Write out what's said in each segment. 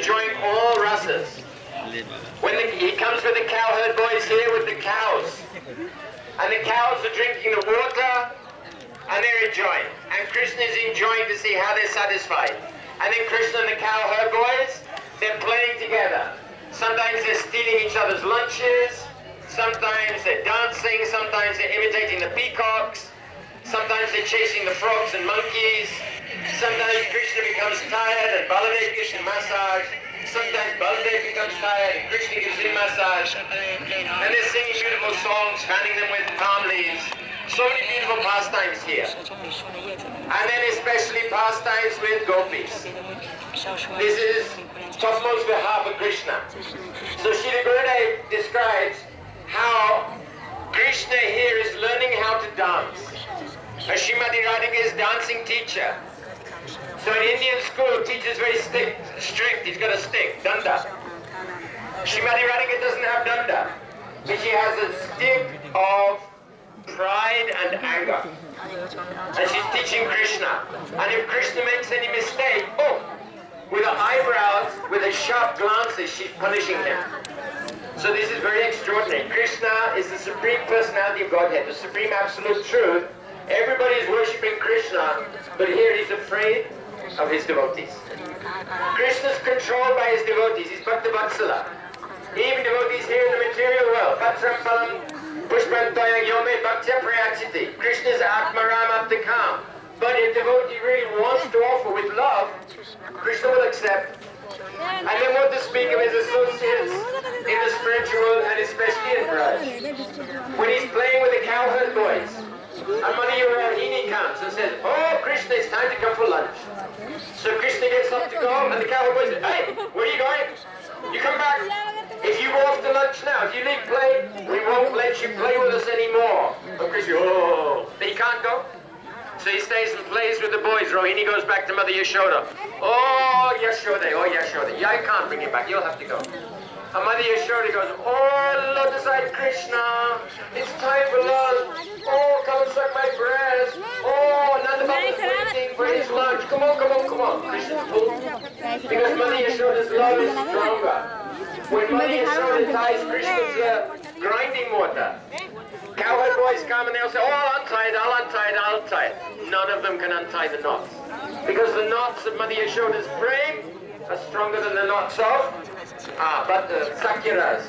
enjoying all rasas. When he comes with the cowherd boys here with the cows. And the cows are drinking the water and they're enjoying. And Krishna is enjoying to see how they're satisfied. And then Krishna and the cowherd boys, they're playing together. Sometimes they're stealing each other's lunches. Sometimes they're dancing. Sometimes they're imitating the peacocks. Sometimes they're chasing the frogs and monkeys. Sometimes Krishna becomes tired and Baladev gives him massage. Sometimes Baladev becomes tired and Krishna gives him massage. And they're singing beautiful songs, fanning them with palm leaves. So many beautiful pastimes here. And then especially pastimes with gopis. This is topmost behalf of Krishna. So Srila Gurudev describes how Krishna here is learning how to dance. Srimati Radhika is dancing teacher. So in Indian school, teacher's very strict. He's got a stick, danda. Srimati Radhika doesn't have danda, but she has a stick of pride and anger. And she's teaching Krishna. And if Krishna makes any mistake, with her eyebrows, with her sharp glances, she's punishing him. So this is very extraordinary. Krishna is the Supreme Personality of Godhead, the Supreme Absolute Truth. Everybody is worshipping Krishna, but here he's afraid of his devotees. Krishna's controlled by his devotees. He's Bhakta Vatsala. Even devotees here in the material world. Patram palam pushpam toyang yome bhaktya prayachiti. Krishna's Atmaram Aptakam. But if devotee really wants to offer with love, Krishna will accept. And then what to speak of his associates in the spiritual and especially in Braj. When he's playing with the cowherd boys, and Mani Rohini comes and says, "Oh, Krishna, it's time to come for lunch." So Krishna gets up to go, and the cowherd boy says, "Hey, where are you going? You come back. If you go off to lunch now, if you leave play, we won't let you play with us anymore." And Krishna, he can't go. So he stays and plays with the boys. Rohini goes back to Mother Yashoda. "Oh, Yashoda, yeah, I can't bring you back. You'll have to go." And Mother Yashoda goes, "Oh, lotus-eyed Krishna, it's time for lunch. Oh, come and suck my breast. Oh, Nanda Baba's waiting for his lunch. Come on. Krishna's pulled. Because Mother Yashoda's love is stronger. When Mother Yashoda ties Krishna's grinding mortar, cowherd boys come and they'll say, "Oh, I'll untie it. None of them can untie the knots. Because the knots of Mother Yashoda's frame are stronger than the knots of Sakyaras.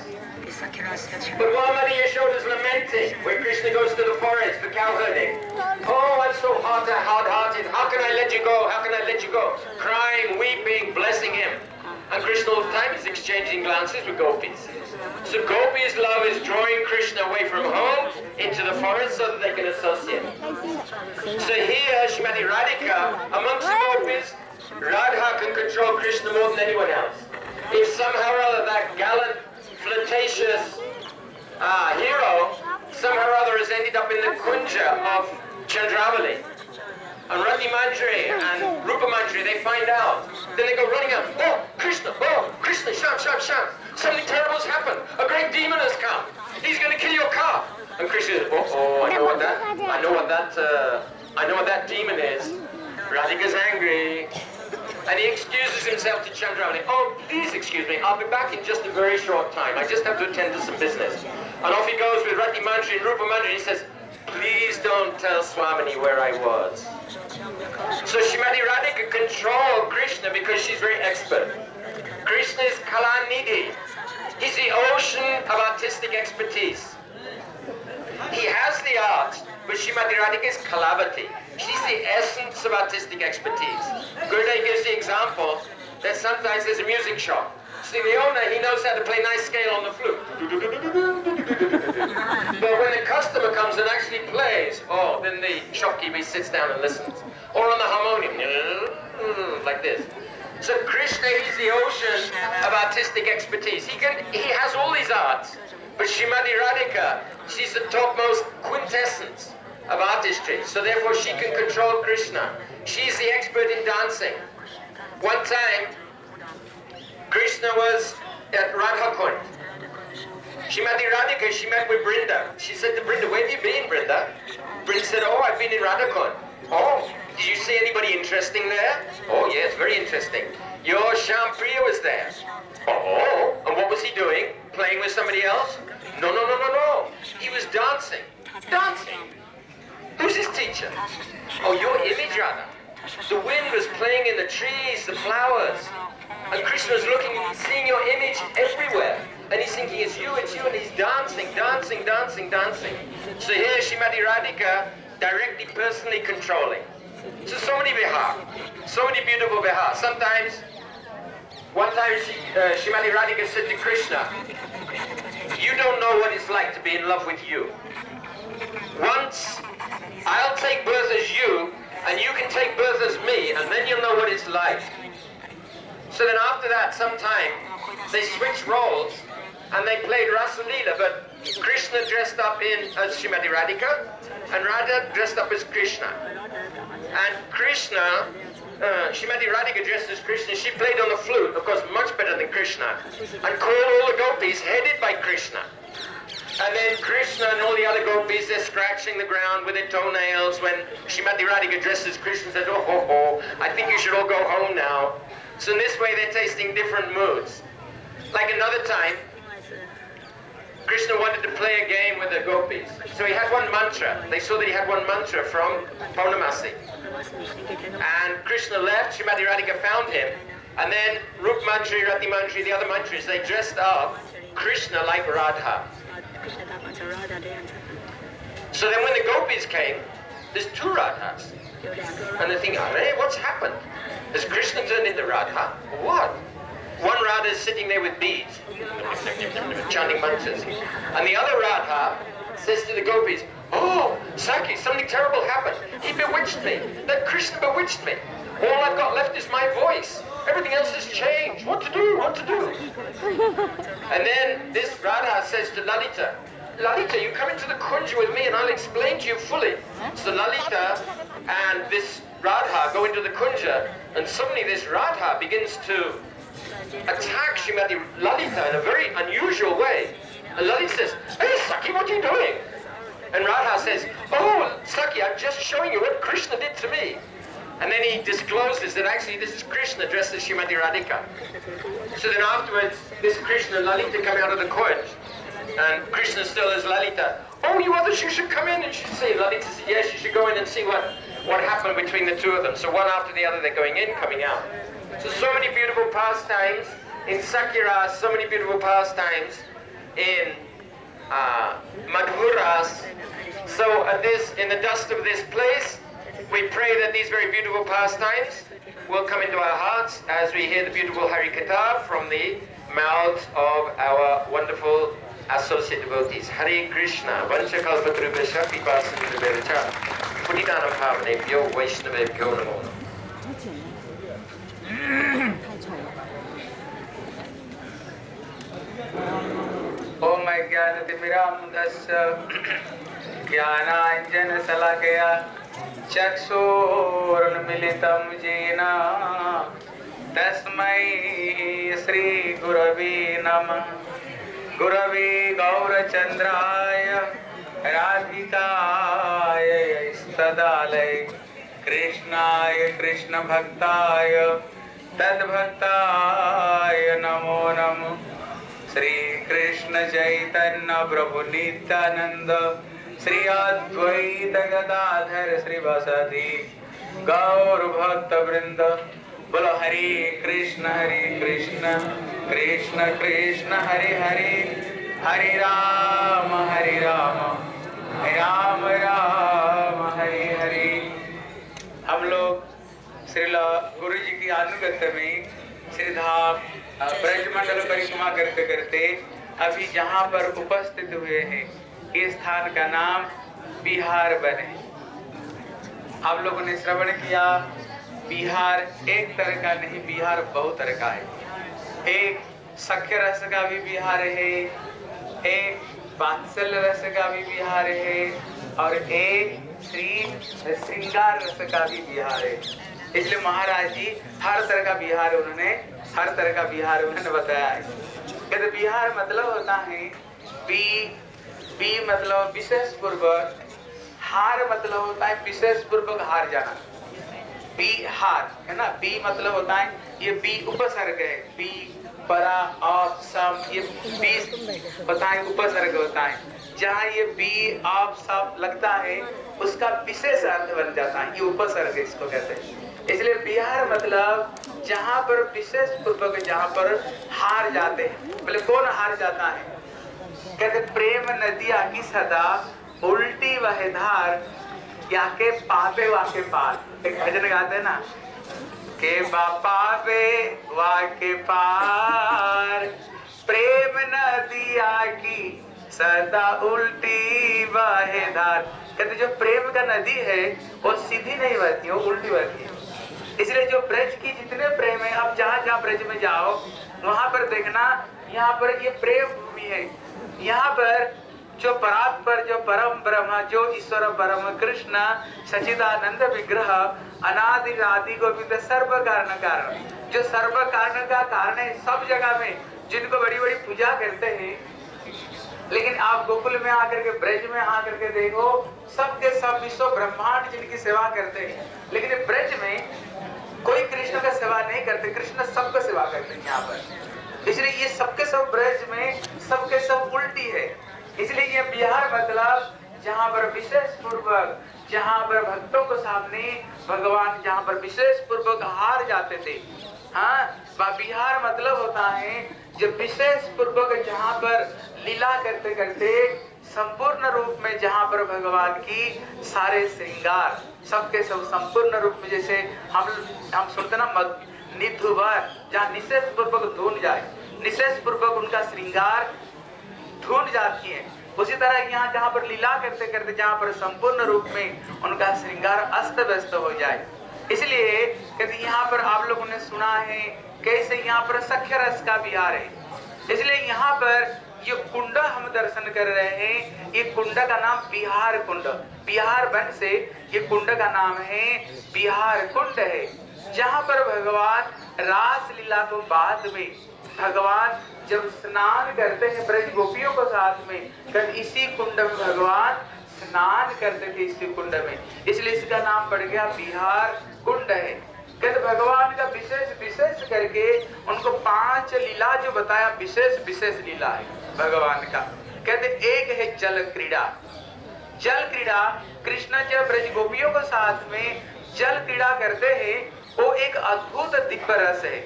But while Mother Yashoda's lamenting, when Krishna goes to the forest for cow herding, "Oh, I'm so hard-hearted. How can I let you go? Crying, weeping, blessing him. And Krishna all the time is exchanging glances with gopis. So gopis' love is drawing Krishna away from home into the forest so that they can associate. So here, Srimati Radhika, amongst the gopis, Radha can control Krishna more than anyone else. If somehow or other that gallant, flirtatious hero somehow or other has ended up in the kunja of Chandravali, and Rati Manjari and Rupa Manjari, they find out. Then they go running out. Oh, Krishna, Sham. Something terrible has happened. A great demon has come. He's going to kill your car. And Krishna says, I know what that demon is. Radhika's angry. And he excuses himself to Chandravali. "Oh, please excuse me. I'll be back in just a very short time. I just have to attend to some business." And off he goes with Rati Manjari and Rupa Manjari. He says, "Please don't tell Swamini where I was." So Srimati Radhika controls Krishna because she's very expert. Krishna is Kalanidhi. He's the ocean of artistic expertise. He has the art, but Srimati Radhika is Kalavati. She's the essence of artistic expertise. Gurudev gives the example that sometimes there's a music shop. See, the owner, he knows how to play nice scale on the flute. But when the customer comes and actually plays, then the shopkeeper sits down and listens. Or on the harmonium, like this. So Krishna is the ocean of artistic expertise. He has all these arts. But Srimati Radhika, she's the topmost quintessence of artistry. So therefore she can control Krishna. She's the expert in dancing. One time, Krishna was at Radha Kund. Srimati Radhika, she met with Brinda. She said to Brinda, "Where have you been, Brinda?" Brinda said, "I've been in Radha Kund." "Oh, did you see anybody interesting there?" "Oh, yes, very interesting." Your Shampriya was there. Oh, and what was he doing? Playing with somebody else? No, no, no, no, no. He was dancing. Dancing. Who's his teacher? Oh, your image, Radha. The wind was playing in the trees, the flowers. And Krishna was looking, seeing your image everywhere. And he's thinking, it's you, and he's dancing, dancing, dancing, dancing. So here, Srimati Radhika, directly, personally controlling. So many vihar, so many beautiful vihar. Sometimes, one time Srimati Radhika said to Krishna, you don't know what it's like to be in love with you. Once, I'll take birth as you, and you can take birth as me, and then you'll know what it's like. So then after that, sometime, they switched roles, and they played Rasa Leela, but Krishna dressed up as Srimati Radhika, and Radha dressed up as Krishna. And Krishna, Srimati Radhika dressed as Krishna, she played on the flute, of course much better than Krishna, and called all the gopis, headed by Krishna. And then Krishna and all the other gopis, they're scratching the ground with their toenails when Srimati Radhika dressed as Krishna says, oh, ho, ho, I think you should all go home now. So in this way they're tasting different moods. Like another time, Krishna wanted to play a game with the gopis. So he had one mantra. They saw that he had one mantra from Paunamasi. And Krishna left, Srimati Radhika found him. And then Rup Mantri, Rati Mantri, the other mantris, they dressed up Krishna like Radha. So then when the gopis came, there's two Radhas. And they think, hey, what's happened? Has Krishna turned into Radha? What? One Radha is sitting there with beads, chanting mantras. And the other Radha says to the gopis, oh, Saki, something terrible happened. He bewitched me. That Krishna bewitched me. All I've got left is my voice. Everything else has changed. What to do? What to do? And then this Radha says to Lalita, Lalita, you come into the Kunja with me and I'll explain to you fully. So Lalita and this Radha go into the Kunja, and suddenly this Radha begins to attack Srimati Lalita in a very unusual way. And Lalita says, hey Saki, what are you doing? And Radha says, oh Saki, I'm just showing you what Krishna did to me. And then he discloses that actually this is Krishna dressed as Srimati Radhika. So then afterwards, this Krishna and Lalita come out of the Kunj. And Krishna still is Lalita. Oh, you others, you should come in and should see. Lalita says, yes, you should go in and see what happened between the two of them. So one after the other, they're going in, coming out. So many beautiful pastimes in Sakira, so many beautiful pastimes in Madhuras. So in the dust of this place, we pray that these very beautiful pastimes will come into our hearts as we hear the beautiful Hari Katha from the mouths of our wonderful associate devotees. Hare Krishna, Vanchakalpatrubhasya, Pipasindhubhyacha, Putitanam Bhavanebhyo, Vaishnavebhyo Namo. Om Jnanatimirandasya Jnananjana Salakaya Chakshurunmilitam Jena Tasmai Sri Gurave Namah Gurave Gaurachandraya Radhikaya Stadalaya Krishnaya Krishna Bhaktaya Tadbhaktaya Namo Namo Shri Krishna Chaitanya Prabhu Nityananda Shri Advaita Gadadhar Shri Vasadi Gaur Bhakta Vrinda Bolo Hare Krishna Krishna Krishna Hare Hare Hare Rama Rama Rama Hare Hare। हम लोग श्रीला गुरु जी की अनुगत्य में श्रीधाम ब्रजमंडल परिक्रमा करते करते अभी जहाँ पर उपस्थित हुए हैं इस स्थान का नाम बिहार बने। आप लोगों ने श्रवण किया, बिहार एक तरह का नहीं, बिहार बहुत तरह का है। एक सख्य रस का भी बिहार है, एक वात्सल्य रस का भी बिहार है, और एक श्रृंगार रस का भी बिहार है। इसलिए महाराज जी हर तरह का बिहार उन्होंने बताया है। कहते बिहार मतलब होता है बी मतलब विशेष पूर्वक, हार मतलब होता है विशेष पूर्वक हार जाना। बिहार है ना, बी मतलब होता है, ये बी उपसर्ग है, बी परा ऑफ सम, ये बी होता है, उपसर्ग होता है। जहाँ ये बी ऑफ सम लगता है उसका विशेष अर्थ बन जाता है, ये उपसर्ग इसको कहते हैं। इसलिए बिहार मतलब जहाँ पर विशेष पूर्वक, जहाँ पर हार जाते हैं। बोले कौन हार जाता है? कहते प्रेम नदिया की सदा उल्टी वह धार, या के पापे वाके पार। एक भजन गाते हैं ना, के पापे वाके पार, प्रेम नदिया की सदा उल्टी वह धार। कहते जो प्रेम का नदी है वो सीधी नहीं बहती, वो उल्टी बहती है। इसलिए जो ब्रज की जितने प्रेम है, आप जहाँ जहाँ ब्रज में जाओ वहां पर देखना, यहाँ पर ये प्रेम भूमि है। यहाँ पर जो परात्पर, जो परम ब्रह्म, जो ईश्वर परम कृष्ण सच्चिदानंद विग्रह अनादि आदि गोविंद सर्व कारण कारण, जो सर्व कारण का कारण है सब जगह में, जिनको बड़ी बड़ी पूजा करते हैं। लेकिन आप गोकुल में आकर के, ब्रज में आकर के देखो, सबके सब विश्व ब्रह्मांड जिनकी सेवा करते हैं। लेकिन ब्रज में कोई कृष्ण का सेवा नहीं करते, कृष्ण सबका सेवा करते हैं यहाँ पर। इसलिए ये सबके सब ब्रज में सबके सब उल्टी है। इसलिए ये बिहार मतलब जहाँ पर विशेष पूर्वक, जहाँ पर भक्तों को सामने भगवान जहाँ पर विशेष पूर्वक हार जाते थे, हाँ, बिहार मतलब होता है जब विशेष पूर्वक जहाँ पर लीला करते करते संपूर्ण रूप में, जहाँ पर भगवान की सारे श्रृंगार सबके सब संपूर्ण रूप में, जैसे हम सुनते ना निधुवर, जहाँ निशेष पूर्वक धुन जाए, निशेष पूर्वक उनका श्रृंगार धुन जाती है, उसी तरह यहाँ जहाँ पर लीला करते करते जहाँ पर संपूर्ण रूप में उनका श्रृंगार अस्त व्यस्त हो जाए। इसलिए कहते यहाँ पर आप लोगों ने सुना है कैसे यहाँ पर सख्य रस का विहार है। इसलिए यहाँ पर ये कुंड हम दर्शन कर रहे हैं। ये कुंड का नाम बिहार कुंड, बिहार वन से ये कुंड का नाम है बिहार कुंड है, जहाँ पर भगवान रास लीला को बाद में भगवान जब स्नान करते हैं ब्रज गोपियों को साथ में, कल इसी कुंड में भगवान स्नान करते थे, इसी कुंड में, इसलिए इसका नाम पड़ गया बिहार कुंड है। कहते भगवान का विशेष विशेष करके उनको 5 लीला जो बताया, विशेष विशेष लीला है भगवान का। कहते एक है जल क्रीड़ा। जल क्रीड़ा कृष्ण जब ब्रज गोपियों को साथ में जल क्रीड़ा करते हैं, वो एक अद्भुत दिव्य रस है,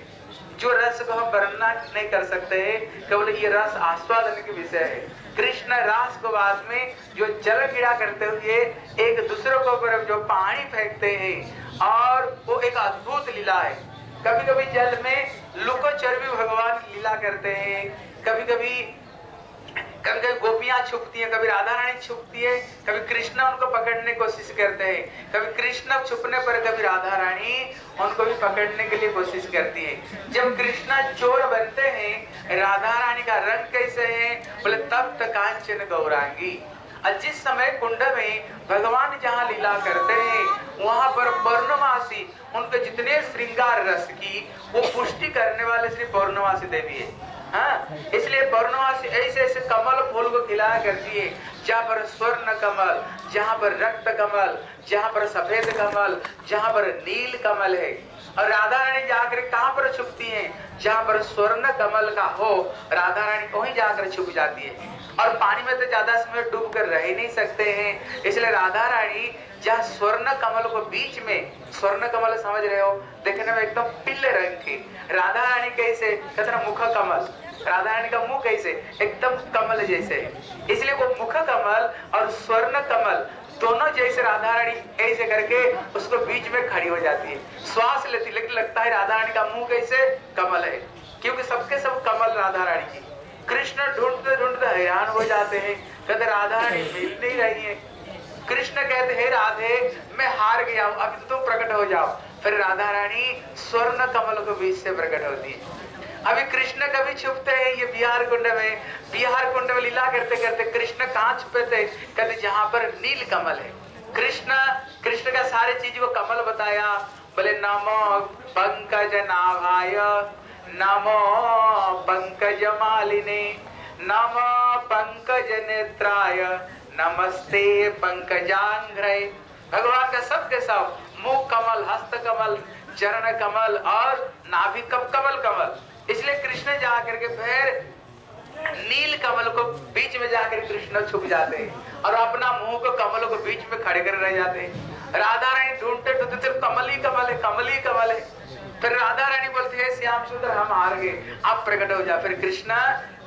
जो रस को हम वर्णना नहीं कर सकते हैं, केवल ये रस आस्वादन के विषय है। कृष्ण रास को बाद में जो जल क्रीड़ा करते हुए एक दूसरे को ऊपर जो पानी फेंकते हैं, और वो एक अद्भुत लीला है। कभी कभी जल में लुकोचोरी भी भगवान लीला करते हैं, कभी कभी गोपियां छुपती हैं, कभी राधा रानी छुपती है, कभी कृष्ण उनको पकड़ने की कोशिश करते हैं, कभी कृष्ण छुपने पर कभी राधा रानी उनको भी पकड़ने के लिए कोशिश करती है। जब कृष्ण चोर बनते हैं, राधा रानी का रंग कैसे है? बोले तप्त कांचन गौरांगी। और जिस समय कुंड में भगवान जहाँ लीला करते हैं, वहां पर पौर्णमासी उनके जितने श्रृंगार रस की वो पुष्टि करने वाले श्री पौर्णमासी देवी है। हाँ, इसलिए पौर्णमासी ऐसे ऐसे कमल फूल को खिलाया करती है, जहाँ पर स्वर्ण कमल, जहाँ पर रक्त कमल, जहाँ पर सफेद कमल, जहाँ पर नील कमल है। और राधा रानी जाकर कहाँ पर छुपती हैं? जहाँ पर स्वर्ण कमल का हो, राधा रानी वहीं जाकर छुप जाती है। और पानी में तो ज्यादा समय डूब कर रह नहीं सकते हैं, इसलिए राधा रानी जहाँ स्वर्ण कमल को बीच में, स्वर्ण कमल समझ रहे हो, देखने में एकदम पीले रंग की, राधा रानी कैसे कहते ना मुख कमल, राधा रानी का मुंह कैसे एकदम कमल जैसे है। इसलिए वो मुख कमल और स्वर्ण कमल दोनों जैसे राधा रानी ऐसे करके उसको बीच में खड़ी हो जाती है, श्वास लेती, लेकिन लगता है राधा रानी का मुंह कैसे कमल है, क्योंकि सबके सब कमल राधा रानी की। कृष्ण ढूंढते ढूंढते हैरान हो जाते हैं, कहते राधा रानी मिल नहीं रही है। कृष्ण कहते हैं राधे मैं हार गया हूँ, अभी तो तुम प्रकट हो जाओ। फिर राधा रानी स्वर्ण कमल को बीच से प्रकट होती है। अभी कृष्ण कभी छुपते हैं ये बिहार कुंड में, बिहार कुंड में लीला करते करते कृष्ण कहाँ छुपे थे? कहते जहाँ पर नील कमल है। कृष्ण का सारे चीज को कमल बताया, बोले नमो पंकज नाभाय, नमो पंकज मालिने, नमो पंकज नेत्राय, नमस्ते पंकजांघ्रे। भगवान का सब के सब मुख कमल, हस्त कमल, चरण कमल और नाभि कमल कमल। इसलिए कृष्ण जा करके फिर नील कमल को बीच में जाकर कृष्ण छुप जाते हैं और अपना मुंह को कमलों को बीच में खड़े कर रह जाते हैं। राधा रानी ढूंढते ढूंढते कमल ही कमल है, कमल ही कमल है। फिर राधा रानी बोलती है श्याम सुंदर हम हार गए, आप प्रकट हो जा। फिर कृष्ण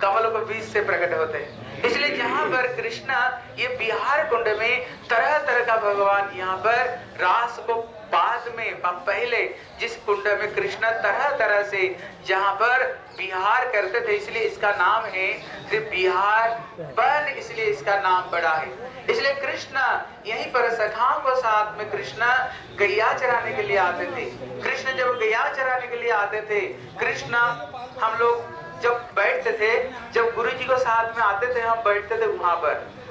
कमलों को बीच से प्रकट होते हैं। इसलिए जहाँ पर कृष्ण ये बिहार कुंड में तरह तरह का भगवान यहाँ पर रास को बाद में पहले जिस कुंड में कृष्ण तरह तरह से जहाँ पर बिहार करते थे, इसलिए इसका नाम है बिहार वन, इसलिए इसका नाम पड़ा है। इसलिए कृष्ण यहीं पर सखाओं को साथ में कृष्ण गैया चराने के लिए आते थे। कृष्ण जब गैया चराने के लिए आते थे, कृष्ण हम लोग जब बैठते थे, जब गुरु जी को साथ में आते थे, हम बैठते थे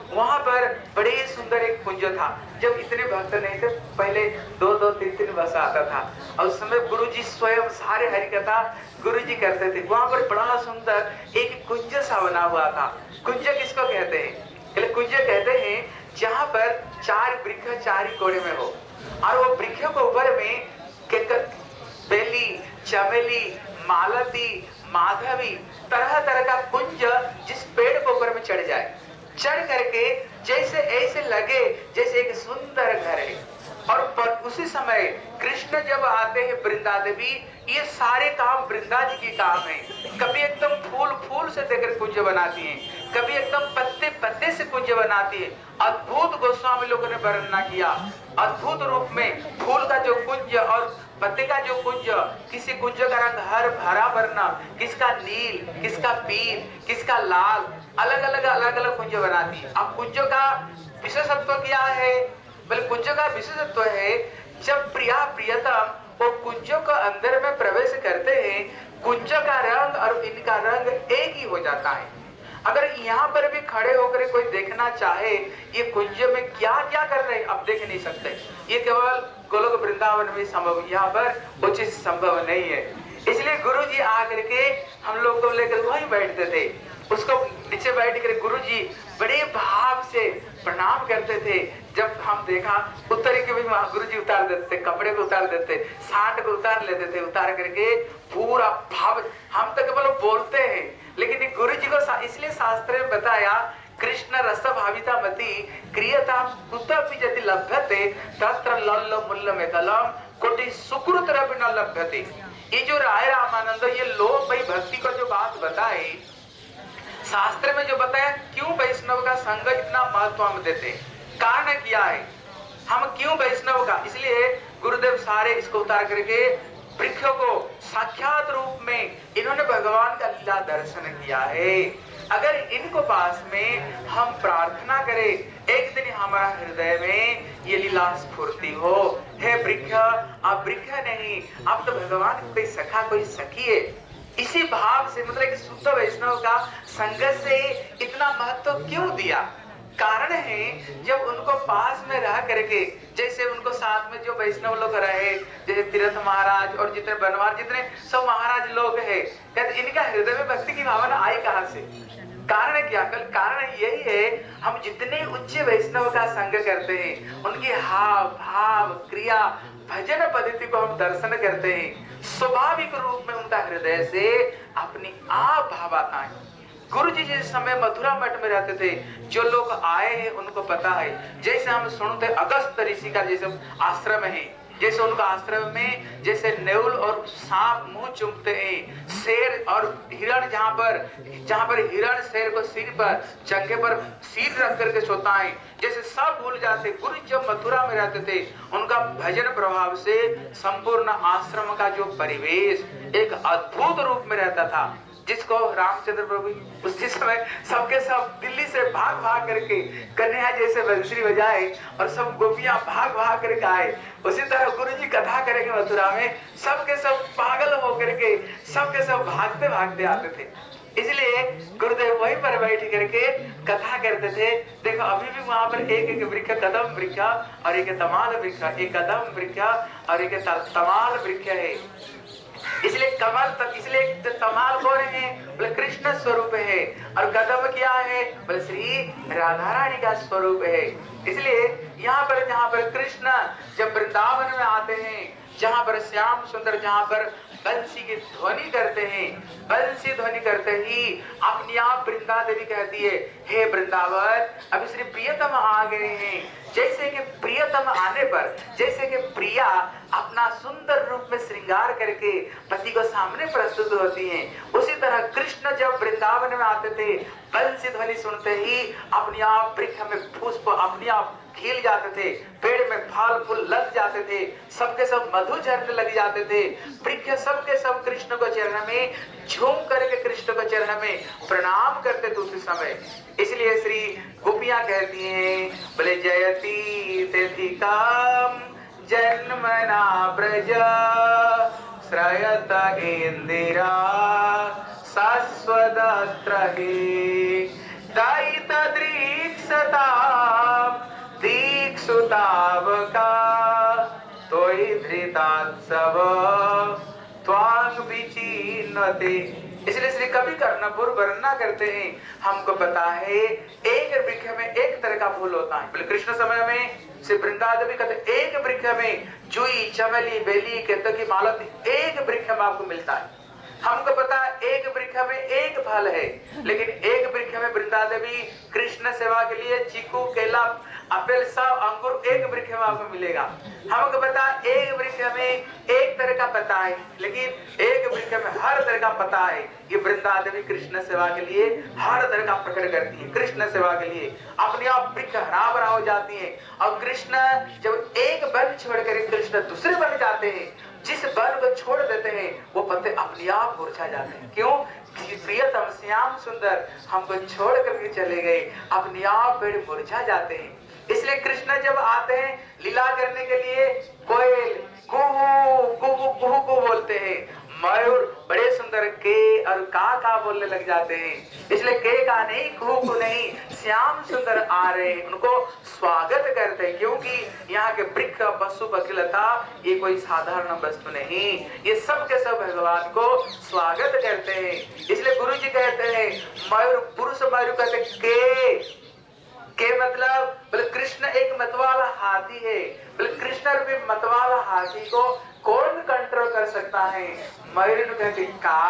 वहां पर बड़े सुंदर एक कुंज था। जब इतने भक्त नहीं थे, पहले 2-2, 3-3 बस आता था और उस समय गुरुजी स्वयं सारे हरि कथा गुरुजी करते थे। वहां पर बड़ा सुंदर एक कुंज सा बना हुआ था। कुंज किसको कहते हैं? कुंज कहते हैं जहाँ पर 4 वृक्ष 4 ही कोने में हो और वो वृक्षों के ऊपर में बेली, चमेली, मालती, माधवी तरह तरह का कुंज जिस पेड़ के ऊपर में चढ़ जाए, चढ़ करके जैसे ऐसे लगे जैसे एक सुंदर घर है। और उसी समय कृष्ण जब आते हैं वृंदादेवी, ये सारे काम वृंदा जी की काम है। कभी एकदम फूल से देकर कुंज बनाती हैं, कभी एकदम पत्ते से कुंज बनाती है। अद्भुत गोस्वामी लोगों ने वर्णना किया, अद्भुत रूप में फूल का जो कुंज और पत्ते का जो कुंज, किसी कुंज का रंग हरा वर्ण, किसका नील, किसका पील, किसका लाल, अलग अलग कुंज बनाती है। अब कुंजों का विशेषत्व क्या है? बोले कुंजों का विशेषत्व है जब प्रिया प्रियतम वो कुंजों के अंदर में प्रवेश करते हैं, कुंजों का रंग और इनका रंग एक ही हो जाता है। अगर यहाँ पर भी खड़े होकर कोई देखना चाहे ये कुंज में क्या क्या कर रहे हैं, अब देख नहीं सकते। ये केवल गोलोक वृंदावन में संभव, यहाँ पर वो चीज संभव नहीं है। इसलिए गुरु जी आकर के हम लोग को लेकर वहीं बैठते थे। उसको नीचे बैठ कर गुरु जी बड़े भाव से प्रणाम करते थे। जब हम देखा उत्तरी के भी गुरु जी उतार देते, कपड़े को उतार देते, साट को उतार लेते थे, उतार करके पूरा भाव। हम तो केवल बोलते हैं, लेकिन गुरु जी को इसलिए शास्त्र में बताया कृष्ण रस भाविता मति क्रियता कुतपि यदि लभ्यते तत्र लल्ल मुल्ल मेकलम कोटि सुकृत रवि न लभ्यते। ये जो राय रामानंद ये लोग भाई भक्ति का जो बात बताए, शास्त्र में जो बताया, क्यों वैष्णव का संग इतना महत्व हम देते, कारण क्या है, हम क्यों वैष्णव का? इसलिए गुरुदेव सारे इसको उतार करके वृक्षों को साक्षात रूप में इन्होंने भगवान का लीला दर्शन किया है। अगर इनको पास में हम प्रार्थना करें, एक दिन हमारा हृदय में ये लीला स्फूर्ति हो। हे वृक्ष, अब वृक्ष नहीं, अब तो भगवान कोई सखा कोई सखी है। इसी भाव से मतलब शुद्ध वैष्णव का संग से इतना महत्व क्यों दिया? कारण है जब उनको पास में रह करके, जैसे उनको साथ में जो वैष्णव लोग रहे, जैसे तीर्थ महाराज और जितने बनवार जितने सब महाराज लोग हैं, कहते इनका हृदय में भक्ति की भावना आई कहाँ से? कारण क्या? कारण यही है, हम जितने उच्च वैष्णव का संग करते हैं, उनके हाव भाव क्रिया भजन पद्धति को हम दर्शन करते हैं, स्वाभाविक रूप में उनका हृदय से अपनी आप भाव आता है। गुरु जी जिस समय मथुरा मठ में रहते थे, जो लोग आए हैं उनको पता है। जैसे हम सुनते अगस्त ऋषि का जैसे आश्रम है, जैसे उनका आश्रम में जैसे नेउल और सांप मुंह चूमते हैं, शेर और हिरण जहाँ पर हिरण शेर को सिर पर चंगे पर सिर रख करके सोता है, जैसे सब भूल जाते। गुरु जब मथुरा में रहते थे, उनका भजन प्रभाव से संपूर्ण आश्रम का जो परिवेश एक अद्भुत रूप में रहता था, जिसको रामचंद्र प्रभु उस जिस समय सबके सब दिल्ली से भाग भाग करके कन्हैया जैसे बंसुरी बजाए और सब गोपियां भाग भाग करके आए, उसी तरह गुरु जी कथा करेंगे मथुरा में, सबके सब पागल होकर के सबके सब भागते भागते आते थे। इसलिए गुरुदेव वहीं पर बैठ करके कथा करते थे। देखो अभी भी वहां पर एक एक वृक्ष, कदम वृक्ष और एक तमाल वृक्ष, एक कदम वृक्ष और एक तमाल वृक्ष है। इसलिए कमल तक, इसलिए कमाल कौन है? बोले कृष्ण स्वरूप है। और कदम क्या है? बोले श्री राधा रानी का स्वरूप है। इसलिए यहाँ पर, जहाँ पर कृष्ण जब वृंदावन में आते हैं, जहाँ पर श्याम सुंदर, जहाँ पर बंसी की ध्वनि करते हैं, बंसी ध्वनि करते ही अपने आप वृंदा देवी कहती है, हे वृंदावन अभी श्री प्रियतम आ गए हैं। जैसे कि प्रियतम आने पर, जैसे कि प्रिया अपना सुंदर रूप में श्रृंगार करके पति को सामने प्रस्तुत होती हैं, उसी तरह कृष्ण जब वृंदावन में आते थे, बंसी ध्वनि सुनते ही अपने आप वृक्ष में पुष्प अपने आप खिल जाते थे, पेड़ में फल फूल लग जाते थे, सबके सब मधु झरने लग जाते थे, वृक्ष सबके सब कृष्ण को चरण में झूम करके कृष्ण को चरण में प्रणाम करते थे उस समय। इसलिए श्री गोपियां कहती हैं, बोले जयति तिथिकाम जन्मना ब्रज श्रयत इंदिरा शाश्वतत्र हि दयित दृक्षता दीक्षुतावका तोयि धृतात्सव त्वांग विचिन्वते। इसलिए श्री कवि कर्णपुर वर्णना करते हैं, हमको पता है एक वृक्ष में एक तरह का फूल होता है। बोले कृष्ण समय में श्री वृंदादेवी कहते एक वृक्ष में जुई चमेली बेली केतकी की मालती एक वृक्ष में आपको मिलता है। हमको पता है एक वृक्ष में एक फल है, लेकिन एक वृक्ष में वृंदादेवी कृष्ण सेवा के लिए चीकू केला अपेल सब अंगूर एक वृक्ष में आपको मिलेगा। हमको पता है एक वृक्ष में एक तरह का पता है, लेकिन एक वृक्ष में हर तरह का पता है। ये वृंदादेवी कृष्ण सेवा के लिए हर तरह का प्रकट करती है। कृष्ण सेवा के लिए अपने आप वृक्ष हरा भरा हो जाती है। और कृष्ण जब एक वन छोड़ कर कृष्ण दूसरे वन जाते हैं, जिस वन को छोड़ देते हैं वो पत्ते अपने आप मुरझा जाते हैं। क्यों? प्रियतम श्याम सुंदर हमको छोड़ करके चले गए, अपने आप पेड़ मुरझा जाते हैं। इसलिए कृष्ण जब आते हैं लीला करने के लिए, कोयल कुहू कुहू कुहू को बोलते हैं, मयूर बड़े सुंदर के और का बोलने लग जाते हैं। इसलिए के का नहीं, कुहू को नहीं, श्याम सुंदर आ रहे हैं, उनको स्वागत करते हैं। क्योंकि यहाँ के वृक्ष पशु पक्षी लता ये कोई साधारण वस्तु नहीं, ये सब के सब भगवान को स्वागत करते हैं। इसलिए गुरु जी कहते हैं मयूर, पुरुष मयूर कहते के मतलब बोले कृष्ण एक मतवाला हाथी है। बोले कृष्ण रूपी मतवाला हाथी को कौन कंट्रोल कर सकता है? मयूर कहते का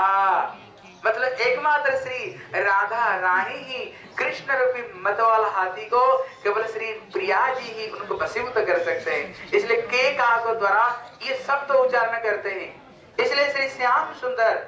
मतलब एकमात्र श्री राधा रानी ही कृष्ण रूपी मतवाला हाथी को केवल श्री प्रिया जी ही उनको वशीभूत कर सकते हैं। इसलिए के का को द्वारा ये शब्द उच्चारण करते हैं। इसलिए श्री श्याम सुंदर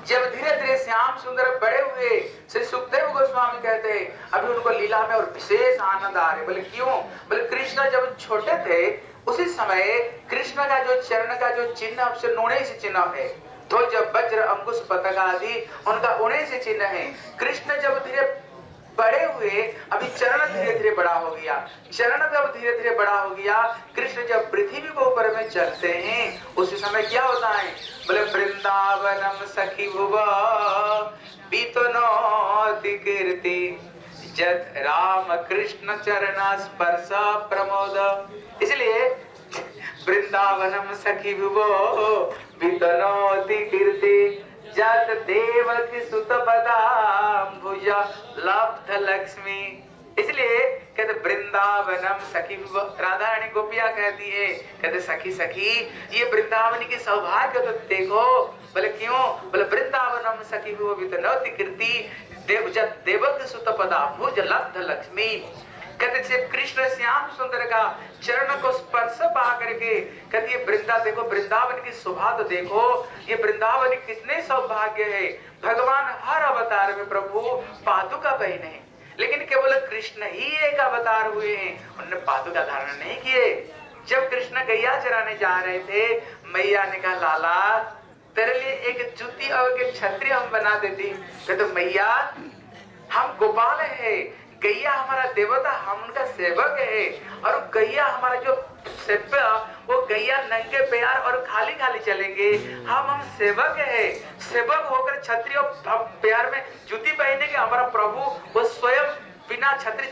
जब धीरे धीरे श्याम सुंदर बड़े हुए, श्री सुखदेव गोस्वामी कहते हैं अभी उनको लीला में और विशेष आनंद आ रहे। बोले क्यों? बोले कृष्ण जब छोटे थे उसी समय कृष्ण का जो चरण का जो चिन्ह उससे नूने से चिन्ह है, तो जब वज्र अंकुश पताका आदि उनका उन्हीं से चिन्ह है। कृष्ण जब धीरे बड़े हुए, अभी चरण धीरे धीरे बड़ा हो गया, चरण जब धीरे धीरे बड़ा हो गया, कृष्ण जब पृथ्वी के ऊपर में चलते हैं उसी समय क्या होता है? बोले वृंदावनम सखी भुवा बीतनोति कीर्ति जत राम कृष्ण चरण स्पर्श प्रमोद। इसलिए वृंदावनम सखी भुवो बीतनोति कीर्ति जत देवकी सुत पदाम्बुज लब्ध लक्ष्मी। इसलिए कहते वृंदावनम सखी, राधा रानी गोपिया कहती है, कहते सखी सखी ये वृंदावन की सौभाग्य तो देखो। बोले क्यों? बोले वृंदावनम सखी वितनोति कीर्ति देवजत देवकी सुत पदाम्बुज लब्ध लक्ष्मी। कहते जब कृष्ण श्याम सुंदर का चरण को स्पर्श पा करके कहती है वृंदा देखो, वृंदावन की शोभा तो देखो, ये वृंदावन कितने सौभाग्य है। भगवान हर अवतार में प्रभु पादुका पहने हैं, लेकिन केवल कृष्ण ही एक अवतार हुए हैं, उन्होंने पादुका धारण नहीं किए। जब कृष्ण गैया चराने जा रहे थे, मैया ने कहा लाला तेरे लिए एक जूती और एक छतरी हम बना देती। कहते मैया हम गोपाल है, गैया हमारा देवता, हम उनका सेवक है, और गैया हमारा जो सेव्य वो गैया नंगे पैर और खाली खाली चलेंगे, हम सेवक है। सेवक होकर छतरी और पैर में जूती पहनेंगे, हमारा प्रभु वो स्वयं बिना छतरी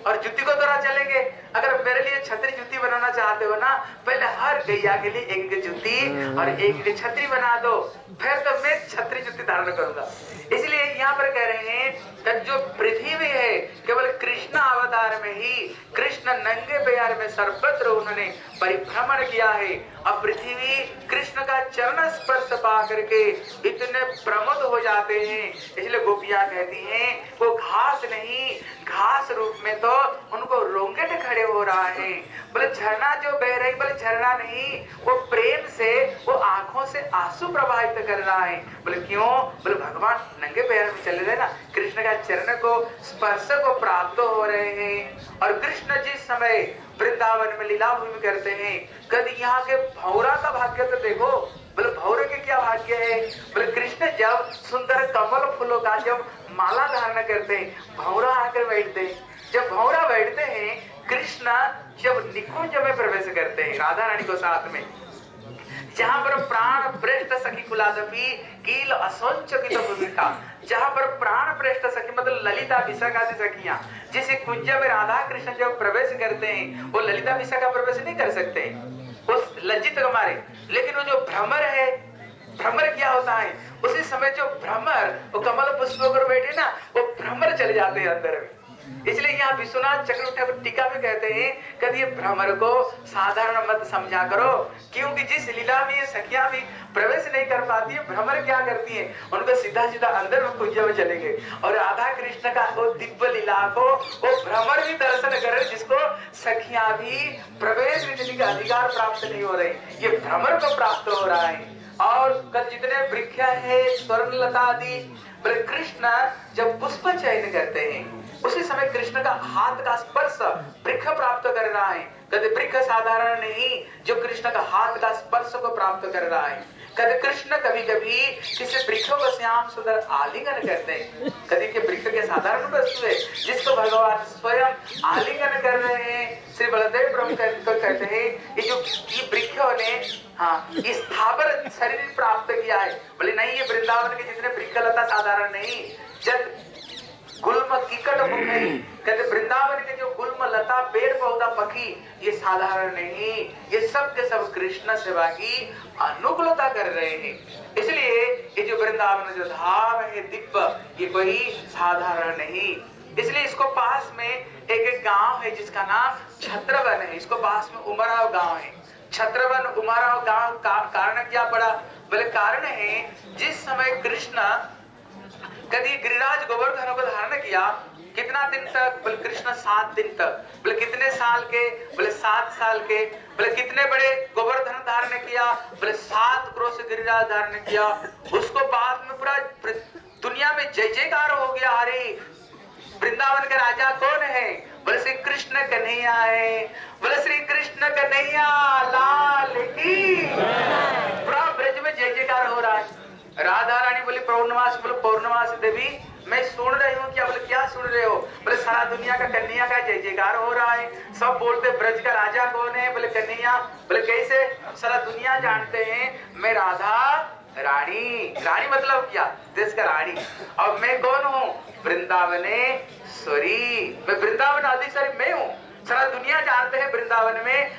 और जुत्ती को द्वारा चलेंगे। अगर मेरे लिए छतरी जुत्ती बनाना चाहते हो ना, पहले हर गैया के लिए एक जुत्ती और एक छतरी बना दो, फिर तो मैं छतरी जुत्ती धारण करूंगा। इसलिए यहाँ पर कह रहे हैं कि जो पृथ्वी है केवल कृष्ण अवतार में ही, कृष्ण नंगे पैर में सर्वत्र उन्होंने परिभ्रमण किया है। अब पृथ्वी कृष्ण का चरण स्पर्श पा करके इतने प्रमुद हो जाते हैं। इसलिए गोपियां कहती हैं वो घास नहीं, घास रूप में तो उनको रोंगटे खड़े हो रहा है। बोले झरना जो बह रही, बोले झरना नहीं, वो प्रेम से वो आंखों से आंसू प्रवाहित कर रहा है। बोले क्यों? बोले भगवान नंगे पैर में चले गए ना, कृष्ण का चरण को स्पर्श को प्राप्त हो रहे हैं। और कृष्ण जिस समय वृंदावन में लीला भूमि करते हैं, कभी यहाँ के भौरा का भाग्य तो देखो। बोले भौरे के क्या भाग्य है? बोले कृष्ण जब सुंदर कमल फूलों का जब माला धारण करते हैं, भौरा आकर बैठते हैं। जब भौरा बैठते हैं, कृष्ण जब निकुंज में प्रवेश करते हैं राधा रानी को साथ में, जहाँ पर प्राण प्रेष्ठ सखी कुलादपी कील असंचकित भूमिका, जहाँ पर प्राण प्रेष्ठ सखी मतलब ललिता विशाखा सखियां जिस कुंज में राधा कृष्ण जब प्रवेश करते हैं, वो ललिता विशाखा प्रवेश नहीं कर सकते उस लज्जित हमारे। लेकिन वो जो भ्रमर है, भ्रमर क्या होता है? उसी समय जो भ्रमर वो कमल पुष्प पर बैठे ना, वो भ्रमर चले जाते हैं अंदर में। इसलिए यहाँ विश्वनाथ चक्रवर्ती टीका में कहते हैं कभी ये भ्रमर को साधारण मत समझा करो, क्योंकि जिस लीला में ये सखियां भी प्रवेश नहीं कर पाती है, भ्रमर क्या करती है? उनको सीधा सीधा अंदर में कुंज में चलेंगे। और राधा कृष्ण का वो दिव्य लीला को वो भ्रमर भी दर्शन करे, जिसको सखियां भी प्रवेश करने का अधिकार प्राप्त नहीं हो रही, ये भ्रमर को प्राप्त हो रहा है। और जितने वृक्ष है स्वर्णलता आदि, बोले कृष्ण जब पुष्प चयन करते हैं, उसी समय कृष्ण का हाथ का स्पर्श वृक्ष प्राप्त कर रहा है। कभी वृक्ष साधारण नहीं जो कृष्ण का हाथ का स्पर्श को प्राप्त कर रहा है। कभी कृष्ण कभी कभी किसी वृक्षों को श्याम सुंदर आलिंगन करते हैं। कभी के वृक्ष के साधारण वस्तु है जिसको भगवान स्वयं आलिंगन कर रहे हैं। श्री बलदेव प्रभु कहते हैं ये जो ये वृक्षों ने स्थावर शरीर प्राप्त किया है। बोले नहीं, ये वृंदावन के जितने वृक्ष लता साधारण नहीं, जब गुल्म कीकट मुखी, कहते वृंदावन के जो गुल्म लता पेड़ पौधा पखी ये साधारण नहीं, ये सब के सब कृष्ण सेवा की अनुकूलता कर रहे हैं। इसलिए ये जो वृंदावन जो धाम है दिव्य, ये कोई साधारण नहीं। इसलिए इसको पास में एक गांव है जिसका नाम छत्रवन है। इसको पास में उमराव गांव है। छत्रवन उमराव गांव का कारण क्या पड़ा? बोले कारण है जिस समय कृष्ण कभी गिरिराज गोवर्धन को धारण किया, कितना दिन तक? बोले कृष्ण 7 दिन तक। बोले कितने साल के? बोले 7 साल के। बोले कितने बड़े गोवर्धन धारण किया? बोले 7 क्रोश गिरिराज धारण किया। उसको बाद में पूरा दुनिया में जय जयकार हो गया, अरे वृंदावन के राजा कौन है? बोले श्री कृष्ण कन्हैया है। बोले श्री कृष्ण कन्हैया लाल की। पूरा ब्रज में जय जयकार हो रहा है। राधा रानी बोली पौर्णमासी, बोले पौर्णमासी देवी मैं सुन रही हूँ। क्या? बोले क्या सुन रहे हो? बोले सारा दुनिया का कन्हैया का जय जयकार हो रहा है, सब बोलते ब्रज का राजा कौन है? बोले कन्हैया। बोले कैसे? सारा दुनिया जानते हैं मैं राधा रानी, रानी मतलब क्या? देश का रानी। और मैं कौन हूँ? वृंदावनेश्वरी, मैं वृंदावन आदिश्वरी मैं हूँ। सारा दुनिया जानते हैं वृंदावन में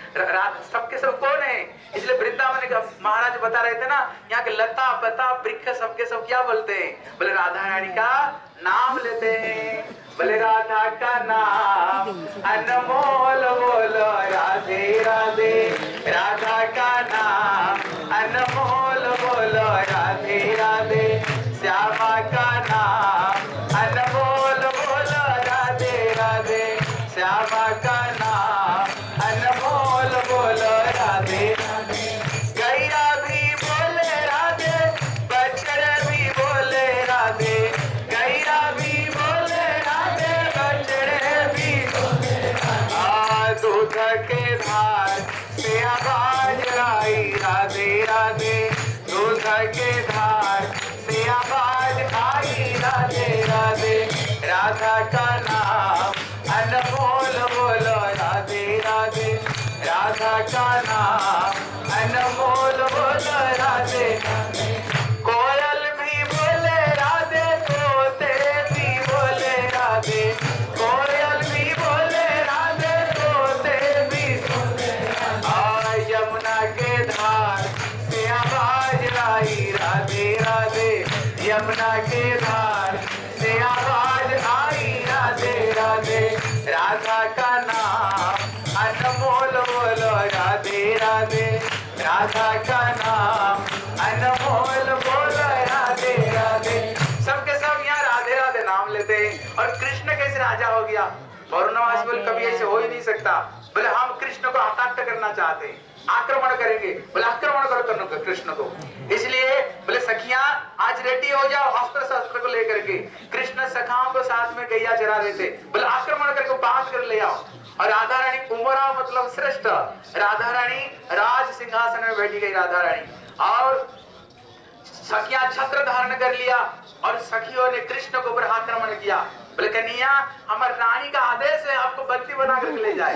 सबके सब कौन है। इसलिए वृंदावन का महाराज बता रहे थे ना, यहाँ के लता पता वृक्ष सबके सब क्या बोलते हैं? बोले राधा रानी का नाम लेते हैं। बोले राधा का नाम अनमोल बोलो राधे राधे, राधा का नाम अनमोल बोलो राधे राधे, श्यामा का नाम अनमोल बोलो राधे राधे, श्यामा का नाम अनमोल बोलो राधे राधे। गैया भी बोले राधे, बछड़ा भी बोले राधे, गैया भी बोले राधे, बछड़े भी बोले राधे। दूध के धार से आवाज आई राधे राधे, दूध के धार से आवाज आई गंगा के धार से आवाज आई राधे राधे। राधा का नाम अनमोल बोलो राधे राधे। राधा का नाम अनमोल बोलो राधे राधे। सबके सब यहाँ राधे राधे नाम लेते हैं। और कृष्ण कैसे राजा हो गया? पौर्णमासी बोले कभी ऐसे हो ही नहीं सकता। बोले हम कृष्ण को हताहत करना चाहते हैं, आक्रमण करेंगे। बोले आक्रमण करो कृष्ण को। इसलिए बोले सखियां आज रेडी हो जाओ अस्त्र शस्त्र को लेकर के। कृष्ण सखाओं को साथ में गैया चरा रहे थे। बोले आक्रमण करके बांध कर ले आओ। और राधा रानी कुंवरा मतलब श्रेष्ठ राधा रानी राज सिंहासन में बैठी गई राधा रानी। और सखियां छत्र धारण कर लिया और सखियों ने कृष्ण को ऊपर आक्रमण किया। बोले कन्हैया हमारे रानी का आदेश है आपको बंदी बना कर ले जाए।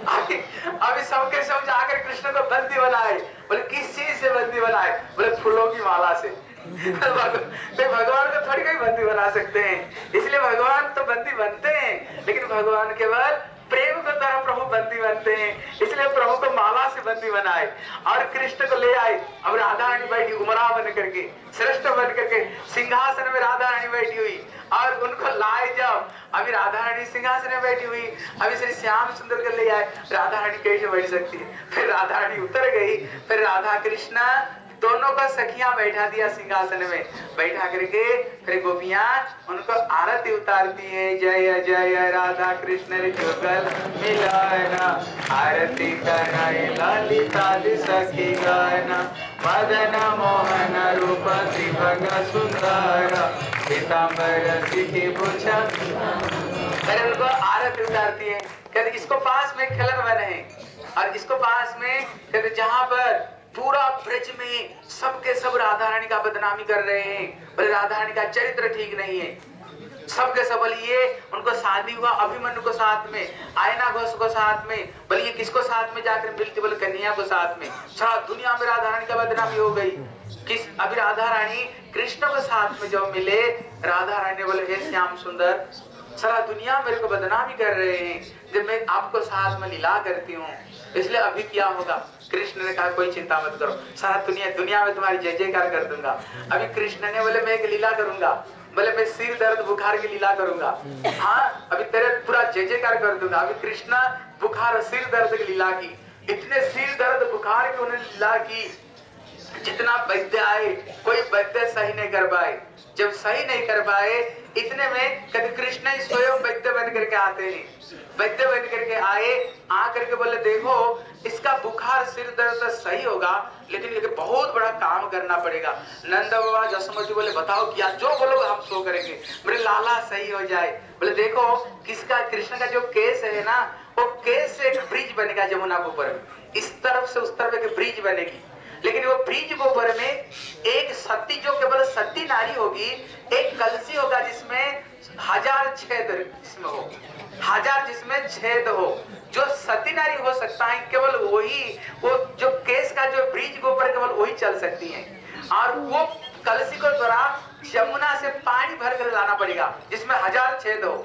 अभी सबके सब जाकर कृष्ण को बंदी बनाए। बोले किस चीज से बंदी बनाए? बोले फूलों की माला से। भगवान को थोड़ी कोई बंदी बना सकते हैं। इसलिए भगवान तो बंदी बनते हैं लेकिन भगवान केवल प्रेम के द्वारा प्रभु बंदी बनते हैं। इसलिए प्रभु को माला से बंदी बनाए और कृष्ण को ले आए। अब राधा रानी बैठी उमरा बन करके, श्रेष्ठ बन करके सिंहासन में राधा रानी बैठी हुई। और उनको लाए जब अभी राधा रानी सिंहासन में बैठी हुई, अभी श्री श्याम सुंदर को ले आए। राधा रानी कैसे बैठ सकती है? फिर राधा रानी उतर गई। फिर राधा कृष्ण दोनों को सखियां बैठा दिया सिंहासन में। बैठा करके फिर गोपियां उनको आरती उतारती है। जय जय राधा कृष्ण जुगल मिलाना, आरती कराए ललिता सखी गाना। मदन मोहन रूप त्रिभंग सुंदर, पीतांबर सिखी भूषा। अरे उनको आरती उतारती है। कहते इसको पास में खिलन बने हैं और इसको पास में कहते जहां पर पूरा ब्रज में सबके सब राधा रानी का बदनामी कर रहे हैं। बोले राधा रानी का चरित्र ठीक नहीं है। सबके सब बोलिए उनको शादी हुआ अभिमन्यु को साथ में, आयना घोष को साथ में। बोलिए किसको साथ में जाकर मिलती? बोले कन्हैया को साथ में। सारा दुनिया में राधा रानी का बदनामी हो गई। किस अभी राधा रानी कृष्ण को साथ में जब मिले, राधा रानी बोले हे श्याम सुंदर सारा दुनिया मेरे को बदनामी कर रहे हैं जब मैं आपको साथ में लीला करती हूँ। इसलिए अभी क्या होगा? कृष्ण ने कहा कोई चिंता मत करो, सारा दुनिया में तुम्हारी जय जयकार कर दूंगा। अभी कृष्ण ने बोले मैं एक लीला करूंगा। बोले मैं सिर दर्द बुखार की लीला करूंगा। हाँ अभी तेरे पूरा जय जयकार कर दूंगा। अभी कृष्ण बुखार और सिर दर्द की लीला की। इतने सिर दर्द बुखार की उन्होंने लीला की, जितना वैद्य आए कोई वैद्य सही नहीं कर पाए। जब सही नहीं कर पाए इतने में कभी कृष्ण स्वयं वैद्य बन करके आते हैं। वैद्य बन करके आए, आ करके बोले देखो इसका बुखार सिर दर्द तो सही होगा लेकिन ये बहुत बड़ा काम करना पड़ेगा। नंद बाबा जसमती बोले बताओ क्या जो बोलो हम सो करेंगे, मेरे लाला सही हो जाए। बोले देखो किसका कृष्ण का जो केस है ना वो केस से एक ब्रिज बनेगा जमुना के ऊपर, इस तरफ से उस तरफ एक ब्रिज बनेगी। लेकिन वो ब्रिज के ऊपर में एक सती जो केवल सती नारी होगी, एक कलसी होगा जिसमें 1000 छेद जिसमें हो, 1000 जिसमें छेद हो। जो सती नारी हो सकता है केवल वही, वो जो केस का जो ब्रिज के ऊपर केवल वही चल सकती है। और वो कलसी को द्वारा यमुना से पानी भर कर लाना पड़ेगा जिसमें 1000 छेद हो।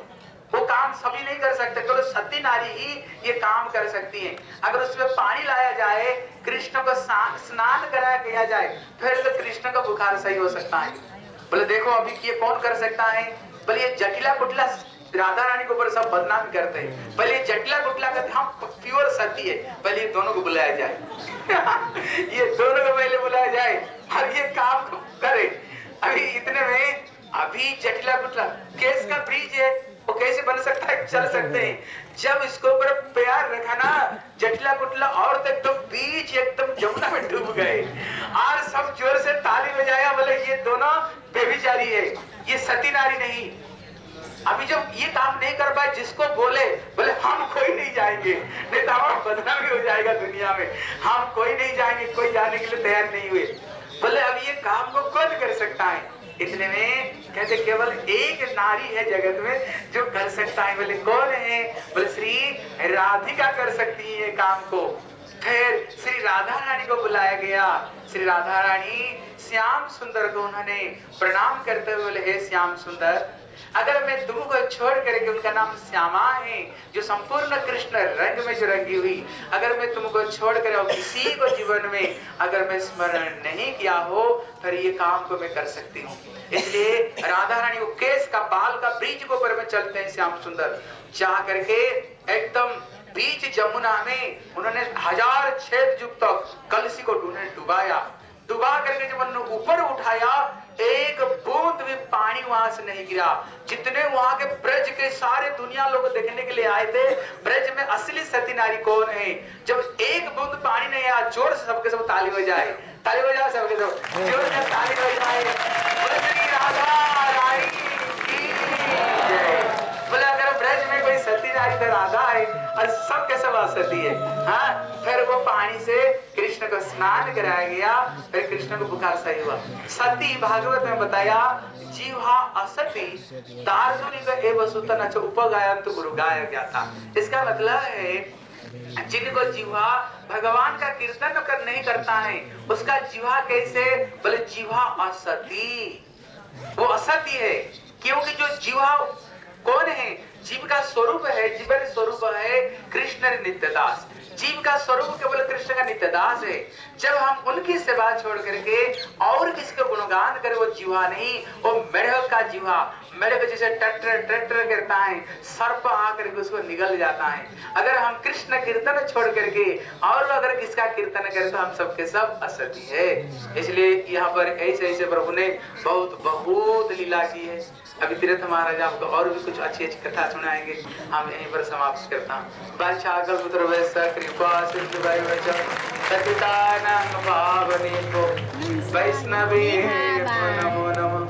वो काम सभी नहीं कर सकते, केवल सती नारी ही ये काम कर सकती है। अगर उसमें पानी लाया जाए, कृष्ण को स्नान कराया गया जाए, फिर तो कृष्ण का बुखार सही हो सकता है। बोले देखो अभी ये कौन कर सकता है? बोले ये जटिला कुटिला राधा रानी के ऊपर सब बदनाम करते हैं। पहले ये जटिला कुटिला कहते हम प्योर सती है, पहले ये दोनों को बुलाया जाए। ये दोनों को पहले बुलाया जाए और ये काम करे। अभी इतने में अभी जटिला कुटिला केस का ब्रिज है, वो कैसे बन सकता है? चल सकते हैं। जब इसको ऊपर प्यार रखा ना जटिला कुटिला और तक तो बीच एकदम जमुना में डूब गए और सब जोर से ताली बजाया। बोले ये दोनों बेविचारी है, ये सती नारी नहीं। अभी जब ये काम नहीं कर पाए जिसको बोले हम कोई नहीं जाएंगे, नहीं तो हमारा बदनामी हो जाएगा दुनिया में, हम कोई नहीं जाएंगे, कोई जाने के लिए तैयार नहीं हुए। बोले अब ये काम को कौन कर सकता है? इतने में कहते केवल एक नारी है जगत में जो कर सकता है। बोले कौन है? बोले श्री राधिका कर सकती है काम को। फिर श्री राधा रानी को बुलाया गया। श्री राधा रानी श्याम सुंदर को उन्होंने प्रणाम करते हुए बोले हे श्याम सुंदर अगर मैं तुमको छोड़ करके, उनका नाम श्यामा है, जो संपूर्ण कृष्ण रंग में जो रंगी हुई, अगर मैं तुमको छोड़ कर और किसी को जीवन में अगर मैं स्मरण नहीं किया हो, फिर ये काम को मैं कर सकती हूँ। इसलिए राधा रानी वो केस का बाल का ब्रिज को ऊपर में चलते हैं श्याम सुंदर, जा करके एकदम बीच जमुना में उन्होंने 1000 छेद युक्त कलसी को डुबाया। डुबा करके जब उन्होंने ऊपर उठाया, एक बूंद भी पानी वहां से नहीं गिरा। जितने वहां के ब्रज के सारे दुनिया लोग देखने के लिए आए थे, ब्रज में असली सती नारी कौन है, जब एक बूंद पानी नहीं आया, जोर से सबके सब ताली हो जाए, ताली हो जाए, सबके सब जोर से ताली हो जाए। बोले श्री राधा रानी की जय। बोले अगर ब्रज में कोई सती नारी तो राधा है, और सबके सब असती है। हाँ, फिर वो पानी से कृष्ण को स्नान कराया गया, फिर कृष्ण को बुखार सही हुआ। सती भागवत में बताया, जीवा असती दार्जुनिक एवं सुतन उपगायन तो गुरु गाया गया था। इसका मतलब है जिनको जीवा भगवान का कीर्तन कर नहीं करता है, उसका जीवा कैसे, बोले जीवा असती, वो असती है। क्योंकि जो जीवा कौन है, जीव का स्वरूप है, जीवन स्वरूप है कृष्ण नित्यदास। जीव का स्वरूप केवल कृष्ण का नित्यदास है। जब हम उनकी सेवा छोड़ करके और किसके गुणगान करें, वो जीवा नहीं, वो मेढक का जीवा, मेढक जैसे टटर करता है, सर्प आकर के उसको निगल जाता है। अगर हम कृष्ण कीर्तन छोड़ करके और अगर किसका कीर्तन करें तो हम सबके सब असती है। इसलिए यहाँ पर ऐसे ऐसे प्रभु ने बहुत लीला की है। अभी तीर्थ महाराज आपको और भी कुछ अच्छी अच्छी कथा सुनाएंगे, हम यहीं पर समाप्त करता हूँ। बादशाह पुत्र वैसा कृपा सिंधु सतितानां पावनेभ्यो वैष्णवेभ्यो नमो नमः।